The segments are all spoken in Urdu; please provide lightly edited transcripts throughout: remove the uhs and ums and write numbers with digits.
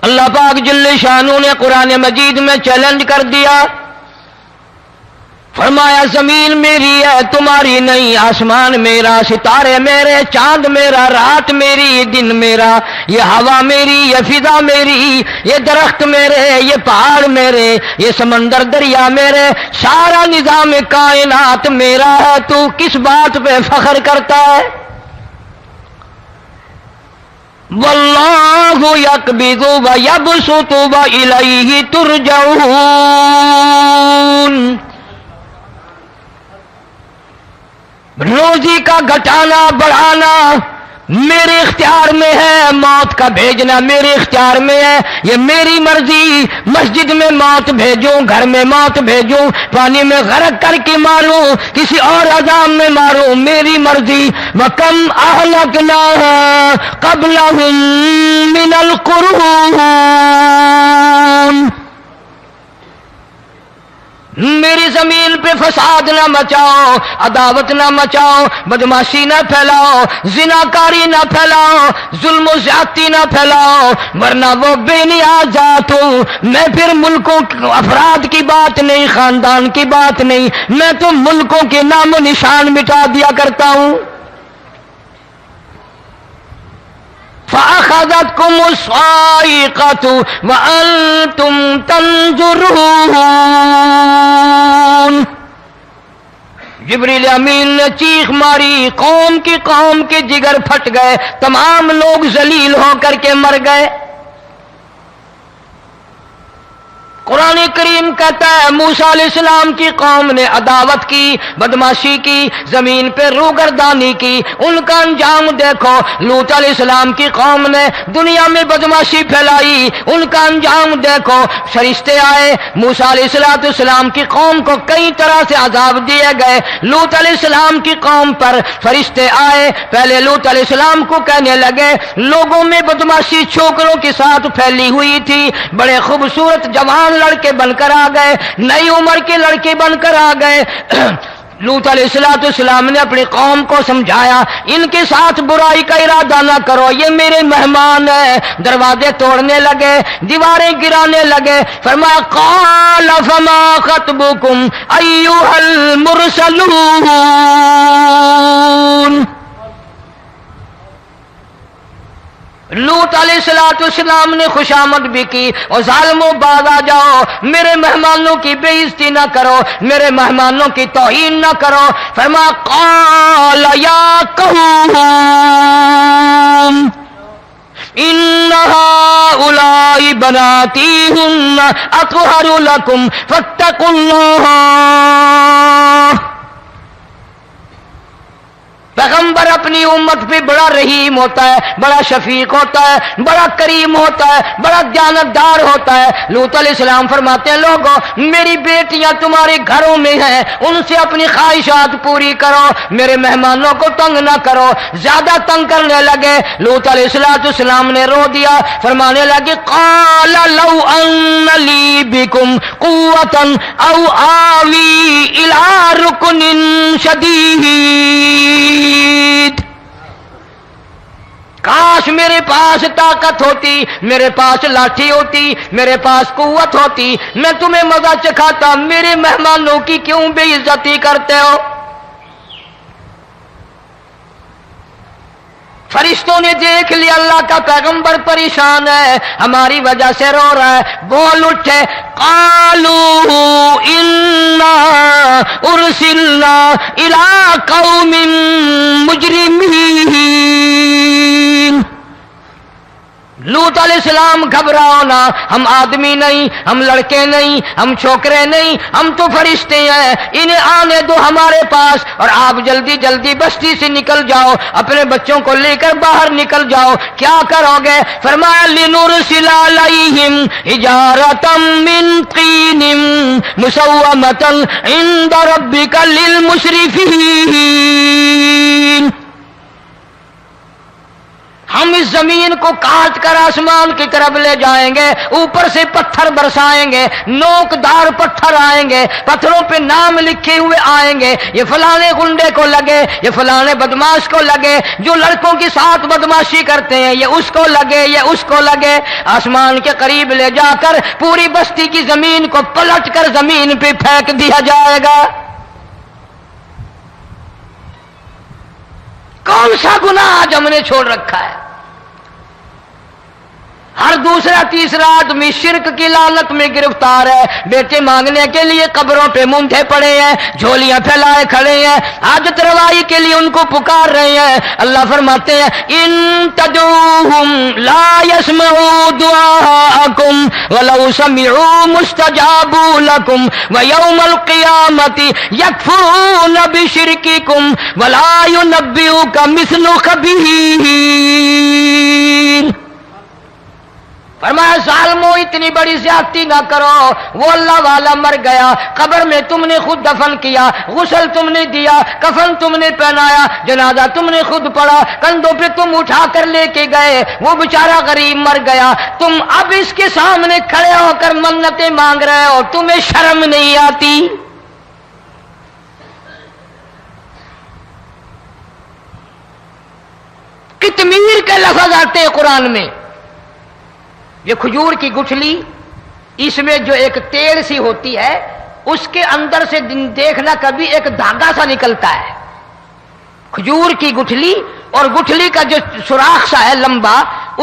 اللہ پاک جل شانہ نے قرآن مجید میں چیلنج کر دیا، فرمایا زمین میری ہے تمہاری نہیں، آسمان میرا، ستارے میرے، چاند میرا، رات میری، دن میرا، یہ ہوا میری، یہ فضا میری، یہ درخت میرے، یہ پہاڑ میرے، یہ سمندر دریا میرے، سارا نظام کائنات میرا ہے، تو کس بات پہ فخر کرتا ہے؟ واللہ یقبض ویبسط والیہ ترجعون، روزی کا گھٹانا بڑھانا میرے اختیار میں ہے، موت کا بھیجنا میرے اختیار میں ہے، یہ میری مرضی، مسجد میں موت بھیجوں، گھر میں موت بھیجوں، پانی میں غرق کر کے ماروں، کسی اور عذاب میں ماروں، میری مرضی۔ وَكَمْ أَهْلَكْنَا قَبْلَهُمْ مِنَ الْقُرُونِ، میری زمین پہ فساد نہ مچاؤ، عداوت نہ مچاؤ، بدماشی نہ پھیلاؤ، زناکاری نہ پھیلاؤ، ظلم و زیادتی نہ پھیلاؤ، ورنہ وہ بے نیاز ذات ہوں۔ میں پھر ملکوں افراد کی بات نہیں، خاندان کی بات نہیں، میں تو ملکوں کے نام و نشان مٹا دیا کرتا ہوں۔ فَأَخَذَتْكُمُ الصَّاعِقَةُ وَأَنْتُمْ تَنْظُرُونَ، جبریل امین نے چیخ ماری، قوم کے جگر پھٹ گئے، تمام لوگ ذلیل ہو کر کے مر گئے۔ قرآن کریم کہتا ہے موسیٰ علیہ السلام کی قوم نے عداوت کی، بدماشی کی، زمین پہ روگردانی کی، ان کا انجام دیکھو۔ لوط علیہ السلام کی قوم نے دنیا میں بدماشی پھیلائی، ان کا انجام دیکھو۔ فرشتے آئے، موسیٰ علیہ السلام کی قوم کو کئی طرح سے عذاب دیے گئے۔ لوط علیہ السلام کی قوم پر فرشتے آئے، پہلے لوط علیہ السلام کو کہنے لگے، لوگوں میں بدماشی چھوکروں کے ساتھ پھیلی ہوئی تھی، بڑے خوبصورت جوان لڑکے بن کر آ گئے، نئی عمر کے لڑکے بن کر آ گئے۔ لوط علیہ السلام نے اپنی قوم کو سمجھایا، ان کے ساتھ برائی کا ارادہ نہ کرو، یہ میرے مہمان ہیں۔ دروازے توڑنے لگے، دیواریں گرانے لگے، فرمایا قال فما خطبکم ایھا المرسلون، لوط علیہ السلام نے خوشامد بھی کی، اور ظالموں باز آ جاؤ، میرے مہمانوں کی بے عزتی نہ کرو، میرے مہمانوں کی توہین نہ کرو۔ فرمایا قال یا قوم ان هؤلاء بناتی ہن اطہر لکم فاتقوا اللہ۔ پیغمبر اپنی امت پہ بڑا رحیم ہوتا ہے، بڑا شفیق ہوتا ہے، بڑا کریم ہوتا ہے، بڑا دیانتدار ہوتا ہے۔ لوط علیہ السلام فرماتے ہیں لوگوں میری بیٹیاں تمہارے گھروں میں ہیں، ان سے اپنی خواہشات پوری کرو، میرے مہمانوں کو تنگ نہ کرو۔ زیادہ تنگ کرنے لگے، لوط علیہ السلام نے رو دیا، فرمانے لگے قال لو ان لی بکم قوة او آوی الی رکن شدید، کاش میرے پاس طاقت ہوتی، میرے پاس لاٹھی ہوتی، میرے پاس قوت ہوتی، میں تمہیں مزہ چکھاتا، میرے مہمانوں کی کیوں بے عزتی کرتے ہو؟ فرشتوں نے دیکھ لیا اللہ کا پیغمبر پریشان ہے، ہماری وجہ سے رو رہا ہے، بول اٹھے قالوا انا ارسلنا الی قوم مجرمین۔ لوط علیہ السلام گھبراؤ نہ، ہم آدمی نہیں، ہم لڑکے نہیں، ہم چھوکرے نہیں، ہم تو فرشتے ہیں، انہیں آنے دو ہمارے پاس، اور آپ جلدی جلدی بستی سے نکل جاؤ، اپنے بچوں کو لے کر باہر نکل جاؤ۔ کیا کرو گے؟ فرمایا لنرسل علیہم حجارۃ من طین مسومۃ عند ربک للمسرفین، ہم اس زمین کو کاٹ کر آسمان کی طرف لے جائیں گے، اوپر سے پتھر برسائیں گے، نوکدار پتھر آئیں گے، پتھروں پہ نام لکھے ہوئے آئیں گے، یہ فلانے گنڈے کو لگے، یہ فلانے بدماش کو لگے، جو لڑکوں کے ساتھ بدماشی کرتے ہیں یہ اس کو لگے، یہ اس کو لگے۔ آسمان کے قریب لے جا کر پوری بستی کی زمین کو پلٹ کر زمین پہ پھینک دیا جائے گا۔ کون سا گناہ آج ہم نے چھوڑ رکھا ہے؟ ہر دوسرا تیسرا آدمی شرک کی لعنت میں گرفتار ہے، بیٹے مانگنے کے لیے قبروں پہ مونڈھے پڑے ہیں، جھولیاں پھیلائے کھڑے ہیں، حاجت روائی کے لیے ان کو پکار رہے ہیں۔ اللہ فرماتے ہیں ان تدعوہم لا يسمعوا دعاءکم ولو سمعوا مستجابوا لکم ویوم القیامت یکفرون بشرککم ولا ینبئک مثل خبیر۔ فرمایا ظالمو اتنی بڑی زیادتی نہ کرو، وہ اللہ والا مر گیا، قبر میں تم نے خود دفن کیا، غسل تم نے دیا، کفن تم نے پہنایا، جنازہ تم نے خود پڑھا، کندھوں پہ تم اٹھا کر لے کے گئے، وہ بیچارہ غریب مر گیا، تم اب اس کے سامنے کھڑے ہو کر منتیں مانگ رہے ہو، تمہیں شرم نہیں آتی؟ کتمیر کے لفظ آتے ہیں قرآن میں۔ یہ کھجور کی گٹھلی، اس میں جو ایک تیل سی ہوتی ہے، اس کے اندر سے دیکھنا کبھی ایک دھاگا سا نکلتا ہے۔ کھجور کی گٹھلی اور گٹھلی کا جو سوراخ سا ہے لمبا،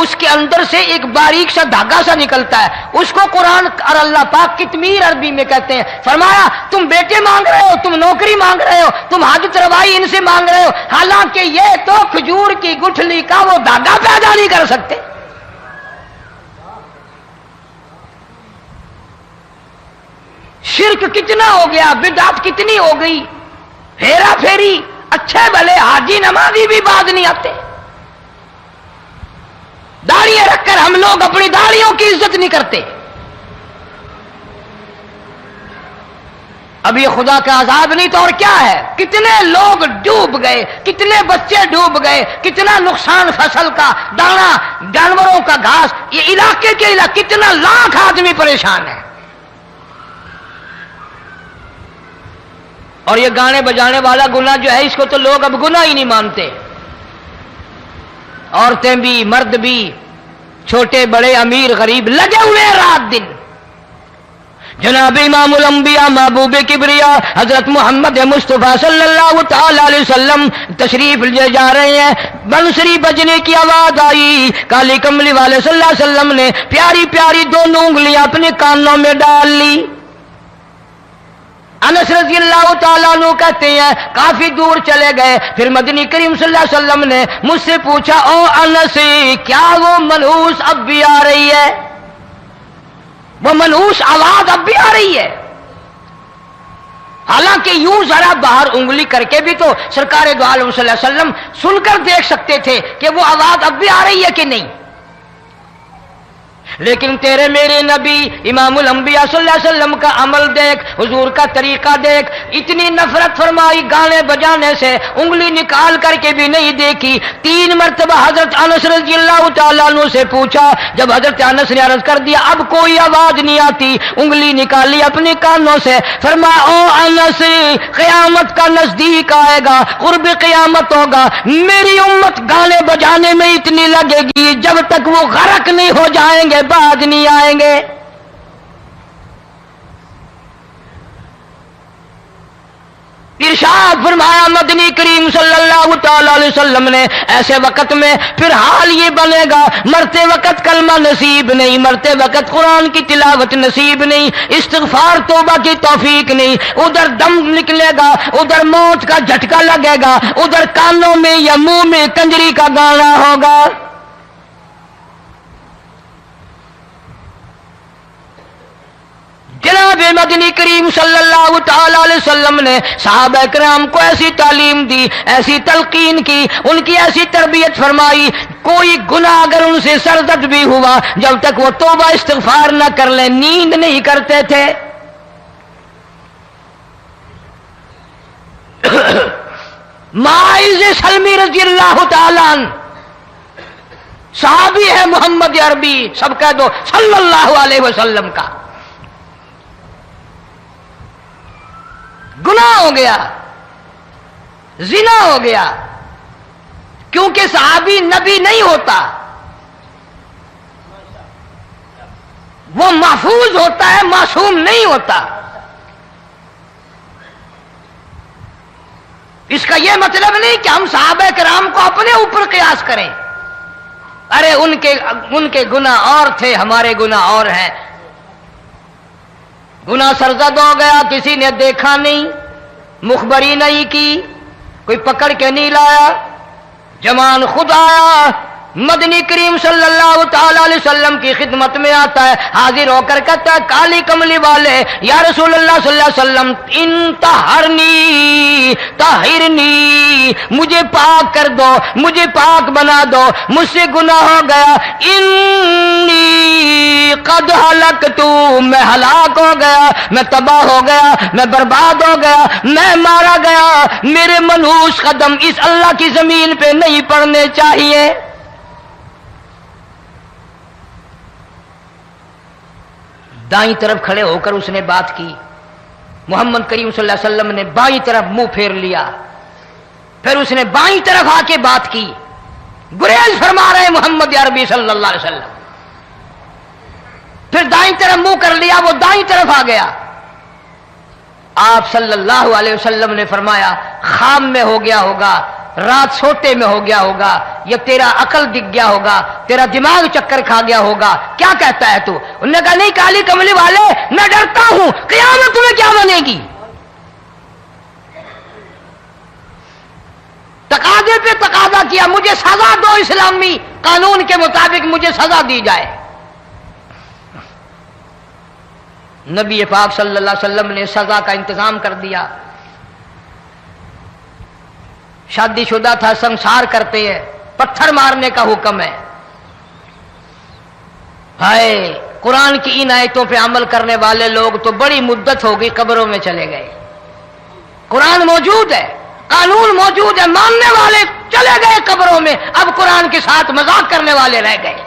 اس کے اندر سے ایک باریک سا دھاگا سا نکلتا ہے، اس کو قرآن اور اللہ پاک کتمیر عربی میں کہتے ہیں۔ فرمایا تم بیٹے مانگ رہے ہو، تم نوکری مانگ رہے ہو، تم حاجت روائی ان سے مانگ رہے ہو، حالانکہ یہ تو کھجور کی گٹھلی کا وہ دھاگا پیدا نہیں کر سکتے۔ شرک کتنا ہو گیا، بدعت کتنی ہو گئی، ہیرا پھیری، اچھے بھلے حاجی نمازی بھی بعد نہیں آتے۔ داڑیاں رکھ کر ہم لوگ اپنی داڑیوں کی عزت نہیں کرتے۔ اب یہ خدا کا عذاب نہیں تو اور کیا ہے؟ کتنے لوگ ڈوب گئے، کتنے بچے ڈوب گئے، کتنا نقصان فصل کا، دانا، جانوروں کا گھاس، یہ علاقے کے علاقے کتنا لاکھ آدمی پریشان ہے۔ اور یہ گانے بجانے والا گناہ جو ہے، اس کو تو لوگ اب گناہ ہی نہیں مانتے۔ عورتیں بھی، مرد بھی، چھوٹے بڑے، امیر غریب لگے ہوئے رات دن۔ جناب امام الانبیاء محبوب کبریا حضرت محمد مصطفیٰ صلی اللہ تعالی علیہ وسلم تشریف لے جا رہے ہیں، بنسری بجنے کی آواز آئی، کالی کملی والے صلی اللہ علیہ وسلم نے پیاری پیاری دونوں انگلیاں اپنے کانوں میں ڈال لی۔ انس رضی اللہ تعالیٰ عنہ کہتے ہیں کافی دور چلے گئے، پھر مدنی کریم صلی اللہ علیہ وسلم نے مجھ سے پوچھا او انس، کیا وہ منحوس اب بھی آ رہی ہے؟ وہ منحوس آواز اب بھی آ رہی ہے؟ حالانکہ یوں ذرا باہر انگلی کر کے بھی تو سرکار دو عالم صلی اللہ علیہ وسلم سن کر دیکھ سکتے تھے کہ وہ آواز اب بھی آ رہی ہے کہ نہیں، لیکن تیرے میرے نبی امام الانبیاء صلی اللہ علیہ وسلم کا عمل دیکھ، حضور کا طریقہ دیکھ، اتنی نفرت فرمائی گانے بجانے سے، انگلی نکال کر کے بھی نہیں دیکھی۔ 3 مرتبہ حضرت انس رضی اللہ تعالیٰ عنہ سے پوچھا، جب حضرت انس نے عرض کر دیا اب کوئی آواز نہیں آتی، انگلی نکالی اپنے کانوں سے، فرمایا او انس، قیامت کا نزدیک آئے گا، قرب قیامت ہوگا، میری امت گانے بجانے میں اتنی لگے گی جب تک وہ غرق نہیں ہو جائیں گے بعد نہیں آئیں گے۔ ارشاد فرمایا مدنی کریم صلی اللہ تعالی علیہ وسلم نے ایسے وقت میں پھر حال یہ بنے گا، مرتے وقت کلمہ نصیب نہیں، مرتے وقت قرآن کی تلاوت نصیب نہیں، استغفار توبہ کی توفیق نہیں، ادھر دم نکلے گا، ادھر موت کا جھٹکا لگے گا، ادھر کانوں میں یا منہ میں کنجری کا گانا ہوگا۔ جناب مدنی کریم صلی اللہ تعالی علیہ وسلم نے صحابہ کرام کو ایسی تعلیم دی، ایسی تلقین کی، ان کی ایسی تربیت فرمائی، کوئی گناہ اگر ان سے سرزد بھی ہوا جب تک وہ توبہ استغفار نہ کر لیں نیند نہیں کرتے تھے۔ معاذ سلمی رضی اللہ تعالیٰ عنہ صحابی ہے محمد عربی، سب کہہ دو صلی اللہ علیہ وسلم کا، گناہ ہو گیا، زنا ہو گیا، کیونکہ صحابی نبی نہیں ہوتا، وہ محفوظ ہوتا ہے، معصوم نہیں ہوتا۔ اس کا یہ مطلب نہیں کہ ہم صحابہ کرام کو اپنے اوپر قیاس کریں، ارے ان کے گناہ اور تھے، ہمارے گناہ اور ہیں۔ گناہ سرزد ہو گیا، کسی نے دیکھا نہیں، مخبری نہیں کی، کوئی پکڑ کے نہیں لایا، جمان خود آیا، مدنی کریم صلی اللہ تعالی علیہ وسلم کی خدمت میں آتا ہے، حاضر ہو کر کہتا ہے کالی کملی والے یا رسول اللہ صلی اللہ علیہ وسلم انطہرنی طہرنی، مجھے پاک کر دو، مجھے پاک بنا دو، مجھ سے گناہ ہو گیا، انی قد ہلکت، میں ہلاک ہو گیا، میں تباہ ہو گیا، میں برباد ہو گیا، میں مارا گیا، میرے منحوس قدم اس اللہ کی زمین پہ نہیں پڑنے چاہیے۔ دائیں طرف کھڑے ہو کر اس نے بات کی، محمد کریم صلی اللہ علیہ وسلم نے بائیں طرف منہ پھیر لیا، پھر اس نے بائیں طرف آ کے بات کی، گریز فرما رہے محمد عربی صلی اللہ علیہ وسلم، پھر دائیں طرف منہ کر لیا، وہ دائیں طرف آ گیا۔ آپ صلی اللہ علیہ وسلم نے فرمایا خواب میں ہو گیا ہوگا، رات سوتے میں ہو گیا ہوگا، یا تیرا عقل دکھ گیا ہوگا، تیرا دماغ چکر کھا گیا ہوگا، کیا کہتا ہے تو؟ انہوں نے کہا نہیں کالی کملی والے، میں ڈرتا ہوں قیامت میں کیا بنے گی، تقاضے پہ تقاضا کیا، مجھے سزا دو، اسلامی قانون کے مطابق مجھے سزا دی جائے۔ نبی پاک صلی اللہ علیہ وسلم نے سزا کا انتظام کر دیا۔ شادی شدہ تھا، سنسار کرتے ہیں، پتھر مارنے کا حکم ہے۔ ہائے قرآن کی ان آیتوں پہ عمل کرنے والے لوگ تو بڑی مدت ہو گئی قبروں میں چلے گئے۔ قرآن موجود ہے، قانون موجود ہے، ماننے والے چلے گئے قبروں میں، اب قرآن کے ساتھ مذاق کرنے والے رہ گئے۔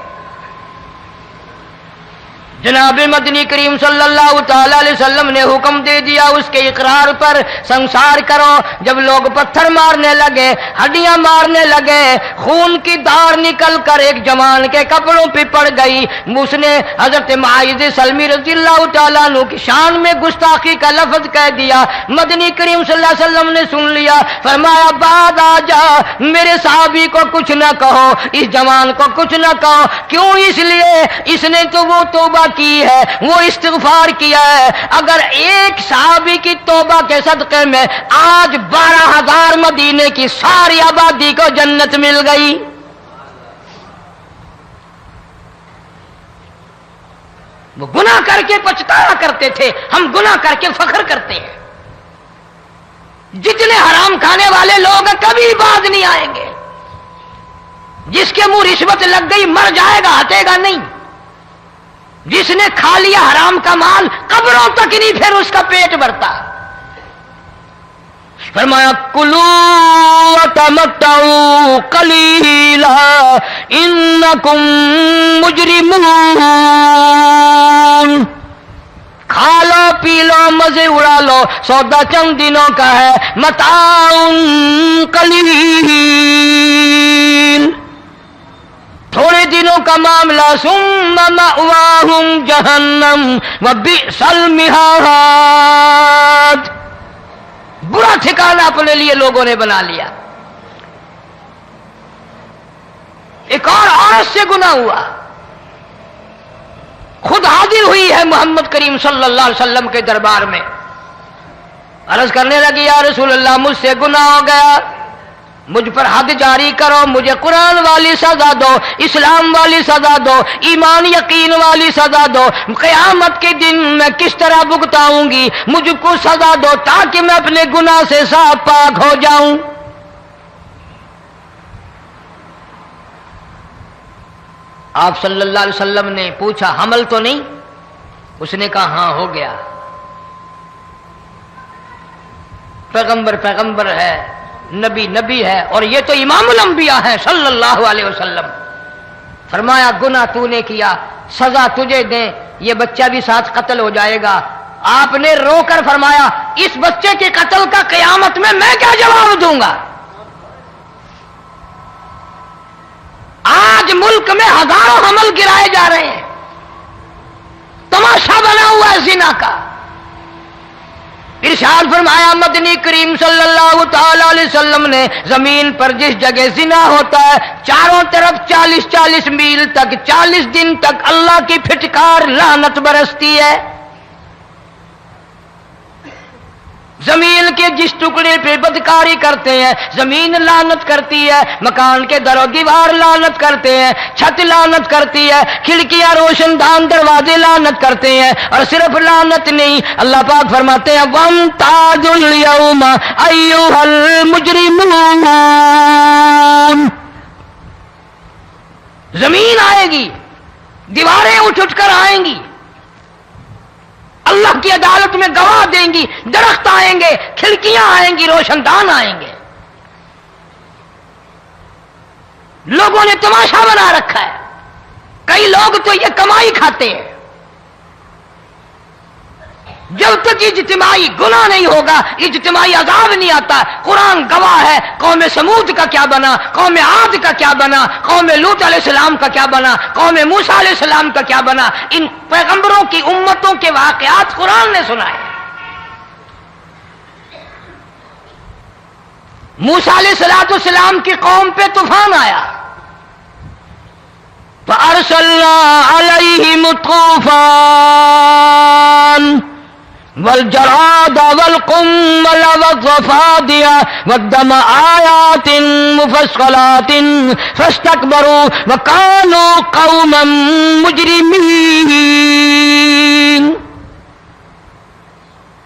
جناب مدنی کریم صلی اللہ تعالی علیہ وسلم نے حکم دے دیا اس کے اقرار پر سنسار کرو۔ جب لوگ پتھر مارنے لگے، ہڈیاں مارنے لگے، خون کی دھار نکل کر ایک جوان کے کپڑوں پہ پڑ گئی، اس نے حضرت معاذ سلمی رضی اللہ تعالیٰ عنہ کی شان میں گستاخی کا لفظ کہہ دیا۔ مدنی کریم صلی اللہ علیہ وسلم نے سن لیا، فرمایا بعد آ جا، میرے صحابی کو کچھ نہ کہو، اس جوان کو کچھ نہ کہو۔ کیوں؟ اس لیے اس نے تو وہ توبہ کی ہے، وہ استغفار کیا ہے۔ اگر ایک صحابی کی توبہ کے صدقے میں آج 12,000 مدینے کی ساری آبادی کو جنت مل گئی۔ وہ گناہ کر کے پچھتایا کرتے تھے، ہم گناہ کر کے فخر کرتے ہیں۔ جتنے حرام کھانے والے لوگ کبھی باز نہیں آئیں گے۔ جس کے منہ رشوت لگ گئی مر جائے گا، ہٹے گا نہیں۔ جس نے کھا لیا حرام کا مال قبروں تک نہیں پھر اس کا پیٹ بھرتا۔ فرمایا کلوا وتمتعوا قلیلا انکم مجرمون، کھا لو پی لو مزے اڑا لو، سودا چند دنوں کا ہے، متاع قلیل، تھوڑے دنوں کا معاملہ، ثم مأواہم جہنم وبئس المہاد، برا ٹھکانہ اپنے لیے لوگوں نے بنا لیا۔ ایک اور عورت سے گناہ ہوا، خود حاضر ہوئی ہے محمد کریم صلی اللہ علیہ وسلم کے دربار میں، عرض کرنے لگی یا رسول اللہ مجھ سے گناہ ہو گیا، مجھ پر حد جاری کرو، مجھے قرآن والی سزا دو، اسلام والی سزا دو، ایمان یقین والی سزا دو، قیامت کے دن میں کس طرح بھگتاؤں گی، مجھ کو سزا دو تاکہ میں اپنے گناہ سے صاف پاک ہو جاؤں۔ آپ صلی اللہ علیہ وسلم نے پوچھا حمل تو نہیں؟ اس نے کہا ہاں ہو گیا۔ پیغمبر ہے، نبی ہے، اور یہ تو امام الانبیاء ہے صلی اللہ علیہ وسلم۔ فرمایا گناہ تو نے کیا، سزا تجھے دیں، یہ بچہ بھی ساتھ قتل ہو جائے گا۔ آپ نے رو کر فرمایا اس بچے کے قتل کا قیامت میں کیا جواب دوں گا؟ آج ملک میں ہزاروں حمل گرائے جا رہے ہیں، تماشا بنا ہوا ہے زنا کا۔ ارشاد فرمایا مدنی کریم صلی اللہ تعالی علیہ وسلم نے زمین پر جس جگہ زنا ہوتا ہے چاروں طرف 40 میل تک 40 دن تک اللہ کی پھٹکار لعنت برستی ہے۔ زمین کے جس ٹکڑے پہ بدکاری کرتے ہیں زمین لعنت کرتی ہے، مکان کے در و دیوار لعنت کرتے ہیں، چھت لعنت کرتی ہے، کھڑکیاں روشن دان دروازے لعنت کرتے ہیں، اور صرف لعنت نہیں، اللہ پاک فرماتے ہیں وَامْتَازُوا الْيَوْمَ أَيُّهَا الْمُجْرِمُونَ۔ زمین آئے گی، دیواریں اٹھ کر آئیں گی، اللہ کی عدالت میں گواہ دیں گی، درخت آئیں گے، کھڑکیاں آئیں گی، روشن دان آئیں گے۔ لوگوں نے تماشا بنا رکھا ہے، کئی لوگ تو یہ کمائی کھاتے ہیں۔ جب تک اجتماعی گناہ نہیں ہوگا اجتماعی عذاب نہیں آتا۔ قرآن گواہ ہے، قوم سمود کا کیا بنا، قوم عاد کا کیا بنا، قوم لوط علیہ السلام کا کیا بنا، قوم موسیٰ علیہ السلام کا کیا بنا۔ ان پیغمبروں کی امتوں کے واقعات قرآن نے سنائے۔ موسیٰ علیہ السلام کی قوم پہ طوفان آیا، فَأَرْسَلْنَا عَلَيْهِمُ الطُّوفَانَ والجراد والقمل والضفادع والدم آيات مفصلات فاستكبروا وكانوا قوما مجرمين۔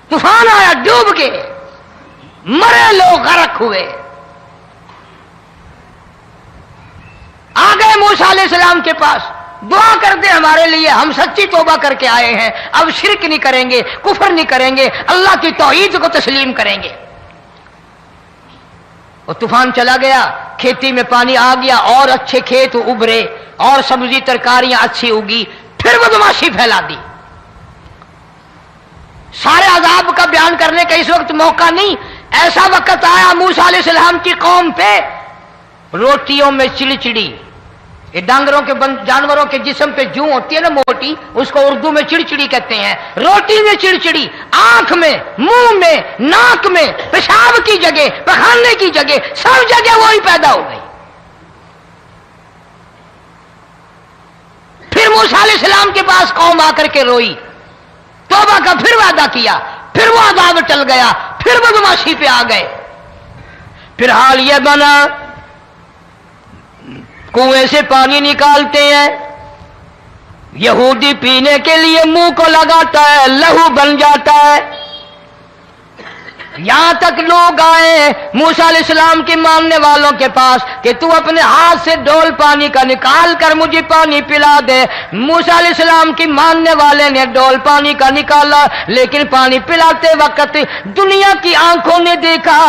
طوفان آیا، ڈوب کے مرے لوگ، غرق ہوئے۔ آ گئے موسیٰ علیہ السلام کے پاس، دعا کر دے ہمارے لیے، ہم سچی توبہ کر کے آئے ہیں، اب شرک نہیں کریں گے، کفر نہیں کریں گے، اللہ کی توحید کو تسلیم کریں گے۔ وہ طوفان چلا گیا، کھیتی میں پانی آ گیا، اور اچھے کھیت ابھرے، اور سبزی ترکاریاں اچھی اگی، پھر بدماشی پھیلا دی۔ سارے عذاب کا بیان کرنے کا اس وقت موقع نہیں، ایسا وقت آیا موسیٰ علیہ السلام کی قوم پہ روٹیوں میں چڑچڑی، یہ ڈانگروں کے جانوروں کے جسم پہ جوں ہوتی ہے نا موٹی، اس کو اردو میں چڑچڑی کہتے ہیں۔ روٹی میں چڑچڑی، آنکھ میں، منہ میں، ناک میں، پیشاب کی جگہ، پخانے کی جگہ، سب جگہ وہی پیدا ہو گئی۔ پھر موسیٰ علیہ السلام کے پاس قوم آ کر کے روئی، توبہ کا پھر وعدہ کیا، پھر وہ عذاب ٹل گیا، پھر بدماشی پہ آ گئے۔ پھر حال یہ بنا کنویں سے پانی نکالتے ہیں، یہودی پینے کے لیے منہ کو لگاتا ہے، لہو بن جاتا ہے۔ یہاں تک لوگ آئے موسیٰ علیہ السلام کے ماننے والوں کے پاس کہ تو اپنے ہاتھ سے ڈول پانی کا نکال کر مجھے پانی پلا دے۔ موسیٰ علیہ السلام کی ماننے والے نے ڈول پانی کا نکالا، لیکن پانی پلاتے وقت دنیا کی آنکھوں نے دیکھا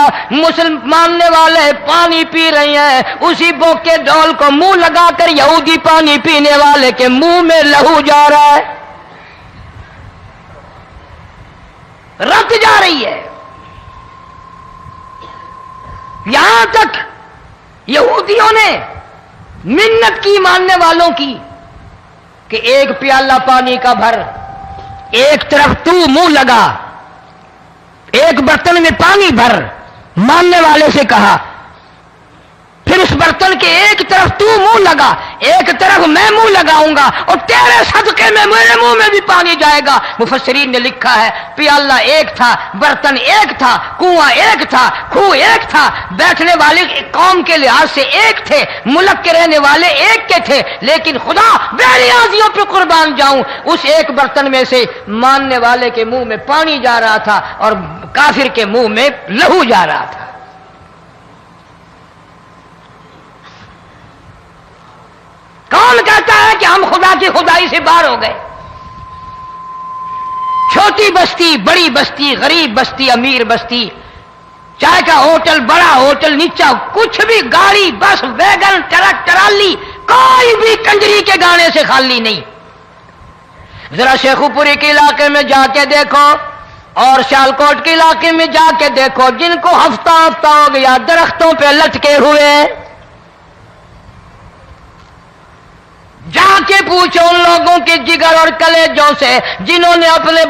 ماننے والے پانی پی رہے ہیں، اسی بوک کے ڈول کو منہ لگا کر یہودی پانی پینے والے کے منہ میں لہو جا رہا ہے، رت جا رہی ہے۔ یہاں تک یہودیوں نے منت کی ماننے والوں کی کہ ایک پیالہ پانی کا بھر، ایک طرف تو منہ لگا، ایک برتن میں پانی بھر، ماننے والے سے کہا، پھر اس برتن کے ایک طرف تو منہ لگا، ایک طرف میں منہ لگاؤں گا، اور تیرے صدقے میں میرے منہ میں بھی پانی جائے گا۔ مفسرین نے لکھا ہے پیالہ ایک تھا، برتن ایک تھا، کنواں ایک تھا، کھوہ ایک تھا، بیٹھنے والے قوم کے لحاظ سے ایک تھے، ملک کے رہنے والے ایک کے تھے، لیکن خدا بے نیازیوں پہ قربان جاؤں، اس ایک برتن میں سے ماننے والے کے منہ میں پانی جا رہا تھا اور کافر کے منہ میں لہو جا رہا تھا۔ کون کہتا ہے کہ ہم خدا کی خدائی سے باہر ہو گئے؟ چھوٹی بستی، بڑی بستی، غریب بستی، امیر بستی، چائے کا ہوٹل، بڑا ہوٹل، نیچا، کچھ بھی، گاڑی، بس، ویگن، ٹرک، ٹرالی، کوئی بھی کنجری کے گانے سے خالی نہیں. ذرا شیخو پوری کے علاقے میں جا کے دیکھو اور سیالکوٹ کے علاقے میں جا کے دیکھو جن کو ہفتہ ہفتہ ہو گیا درختوں پہ لٹکے ہوئے، جا کے پوچھو ان لوگوں کے جگر اور کلیجوں سے جنہوں نے اپنے